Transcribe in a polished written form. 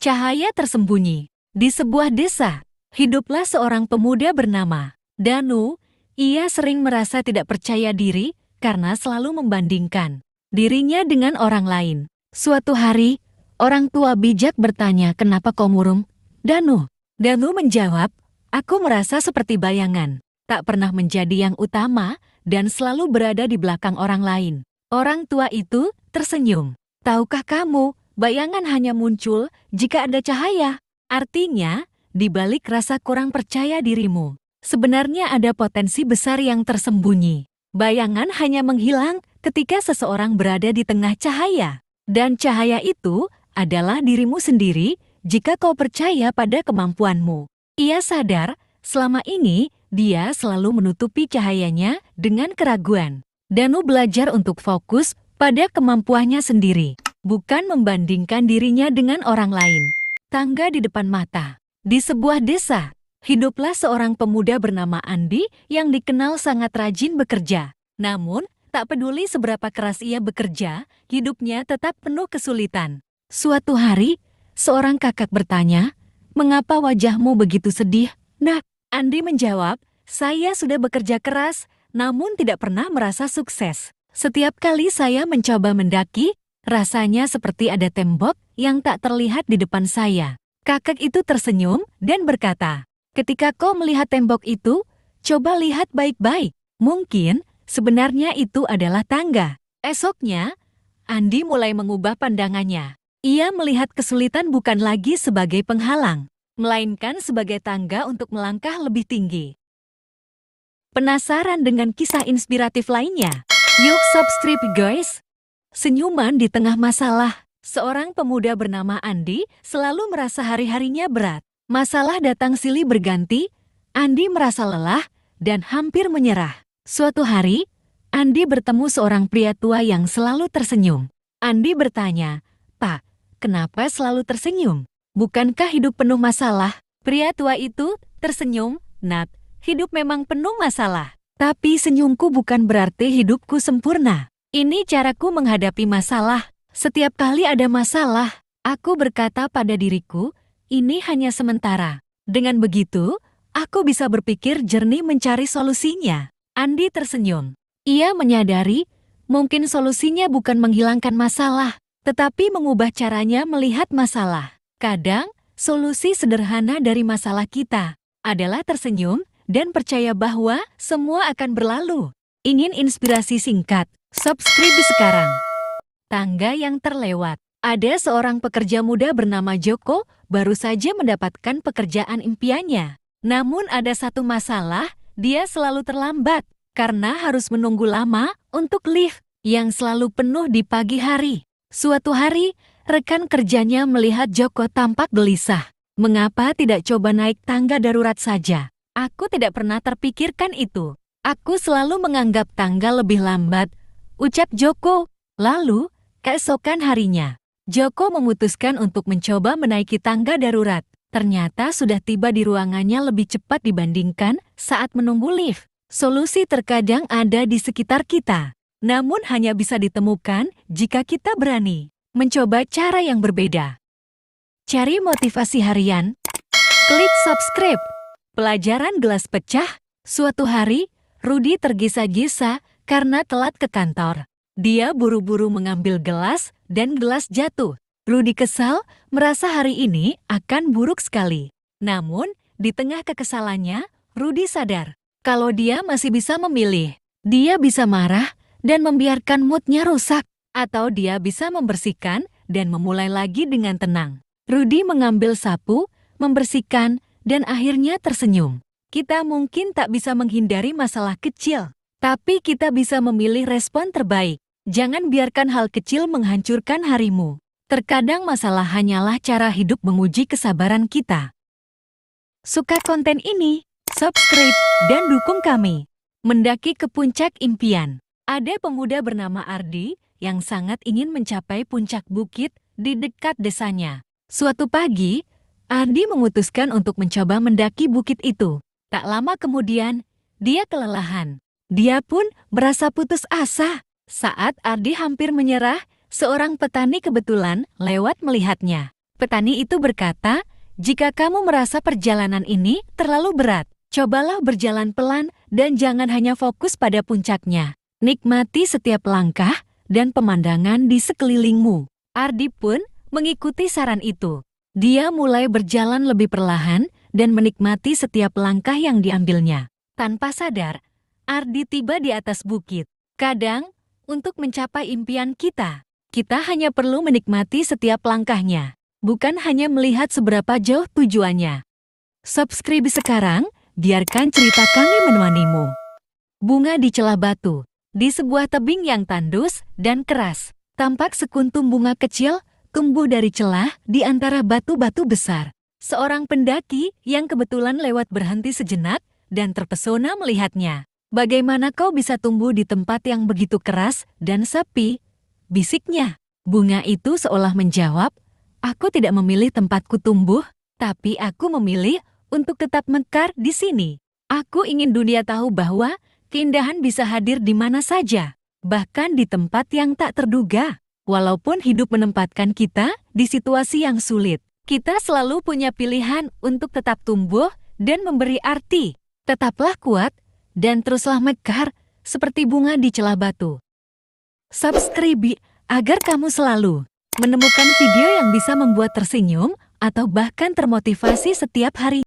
Cahaya tersembunyi. Di sebuah desa, hiduplah seorang pemuda bernama Danu. Ia sering merasa tidak percaya diri karena selalu membandingkan dirinya dengan orang lain. Suatu hari, orang tua bijak bertanya, "Kenapa kau murung, Danu?" Danu menjawab, "Aku merasa seperti bayangan, tak pernah menjadi yang utama dan selalu berada di belakang orang lain." Orang tua itu tersenyum. "Tahukah kamu, bayangan hanya muncul jika ada cahaya. Artinya, di balik rasa kurang percaya dirimu, sebenarnya ada potensi besar yang tersembunyi. Bayangan hanya menghilang ketika seseorang berada di tengah cahaya. Dan cahaya itu adalah dirimu sendiri jika kau percaya pada kemampuanmu." Ia sadar, selama ini dia selalu menutupi cahayanya dengan keraguan. Danu belajar untuk fokus pada kemampuannya sendiri, bukan membandingkan dirinya dengan orang lain. Tangga di depan mata. Di sebuah desa, hiduplah seorang pemuda bernama Andi yang dikenal sangat rajin bekerja. Namun, tak peduli seberapa keras ia bekerja, hidupnya tetap penuh kesulitan. Suatu hari, seorang kakak bertanya, "Mengapa wajahmu begitu sedih, Nak?" Andi menjawab, "Saya sudah bekerja keras, namun tidak pernah merasa sukses. Setiap kali saya mencoba mendaki, rasanya seperti ada tembok yang tak terlihat di depan saya." Kakak itu tersenyum dan berkata, "Ketika kau melihat tembok itu, coba lihat baik-baik. Mungkin sebenarnya itu adalah tangga." Esoknya, Andi mulai mengubah pandangannya. Ia melihat kesulitan bukan lagi sebagai penghalang, melainkan sebagai tangga untuk melangkah lebih tinggi. Penasaran dengan kisah inspiratif lainnya? Yuk subscribe guys! Senyuman di tengah masalah. Seorang pemuda bernama Andi selalu merasa hari-harinya berat. Masalah datang silih berganti, Andi merasa lelah dan hampir menyerah. Suatu hari, Andi bertemu seorang pria tua yang selalu tersenyum. Andi bertanya, "Pak, kenapa selalu tersenyum? Bukankah hidup penuh masalah?" Pria tua itu tersenyum, "Nak, hidup memang penuh masalah. Tapi senyumku bukan berarti hidupku sempurna. Ini caraku menghadapi masalah. Setiap kali ada masalah, aku berkata pada diriku, ini hanya sementara. Dengan begitu, aku bisa berpikir jernih mencari solusinya." Andi tersenyum. Ia menyadari, mungkin solusinya bukan menghilangkan masalah, tetapi mengubah caranya melihat masalah. Kadang, solusi sederhana dari masalah kita adalah tersenyum dan percaya bahwa semua akan berlalu. Ingin inspirasi singkat? Subscribe sekarang. Tangga yang terlewat. Ada seorang pekerja muda bernama Joko, baru saja mendapatkan pekerjaan impiannya. Namun ada satu masalah, dia selalu terlambat karena harus menunggu lama untuk lift yang selalu penuh di pagi hari. Suatu hari, rekan kerjanya melihat Joko tampak gelisah. "Mengapa tidak coba naik tangga darurat saja? Aku tidak pernah terpikirkan itu. Aku selalu menganggap tangga lebih lambat," ucap Joko. Lalu, keesokan harinya, Joko memutuskan untuk mencoba menaiki tangga darurat. Ternyata sudah tiba di ruangannya lebih cepat dibandingkan saat menunggu lift. Solusi terkadang ada di sekitar kita, namun hanya bisa ditemukan jika kita berani mencoba cara yang berbeda. Cari motivasi harian? Klik subscribe. Pelajaran gelas pecah. Suatu hari, Rudi tergesa-gesa karena telat ke kantor. Dia buru-buru mengambil gelas dan gelas jatuh. Rudi kesal, merasa hari ini akan buruk sekali. Namun, di tengah kekesalannya, Rudi sadar kalau dia masih bisa memilih. Dia bisa marah dan membiarkan moodnya rusak, atau dia bisa membersihkan dan memulai lagi dengan tenang. Rudi mengambil sapu, membersihkan, dan akhirnya tersenyum. Kita mungkin tak bisa menghindari masalah kecil, tapi kita bisa memilih respon terbaik. Jangan biarkan hal kecil menghancurkan harimu. Terkadang masalah hanyalah cara hidup menguji kesabaran kita. Suka konten ini? Subscribe dan dukung kami. Mendaki ke puncak impian. Ada pemuda bernama Ardi yang sangat ingin mencapai puncak bukit di dekat desanya. Suatu pagi, Ardi memutuskan untuk mencoba mendaki bukit itu. Tak lama kemudian, dia kelelahan. Dia pun merasa putus asa. Saat Ardi hampir menyerah, seorang petani kebetulan lewat melihatnya. Petani itu berkata, "Jika kamu merasa perjalanan ini terlalu berat, cobalah berjalan pelan dan jangan hanya fokus pada puncaknya. Nikmati setiap langkah dan pemandangan di sekelilingmu." Ardi pun mengikuti saran itu. Dia mulai berjalan lebih perlahan dan menikmati setiap langkah yang diambilnya. Tanpa sadar, Ardi tiba di atas bukit. Kadang, untuk mencapai impian kita hanya perlu menikmati setiap langkahnya, bukan hanya melihat seberapa jauh tujuannya. Subscribe sekarang, biarkan cerita kami menemanimu. Bunga di celah batu. Di sebuah tebing yang tandus dan keras, tampak sekuntum bunga kecil tumbuh dari celah di antara batu-batu besar. Seorang pendaki yang kebetulan lewat berhenti sejenak dan terpesona melihatnya. "Bagaimana kau bisa tumbuh di tempat yang begitu keras dan sepi?" bisiknya. Bunga itu seolah menjawab, "Aku tidak memilih tempatku tumbuh, tapi aku memilih untuk tetap mekar di sini. Aku ingin dunia tahu bahwa keindahan bisa hadir di mana saja, bahkan di tempat yang tak terduga. Walaupun hidup menempatkan kita di situasi yang sulit, kita selalu punya pilihan untuk tetap tumbuh dan memberi arti. Tetaplah kuat dan teruslah mekar seperti bunga di celah batu." Subscribe agar kamu selalu menemukan video yang bisa membuat tersenyum atau bahkan termotivasi setiap hari.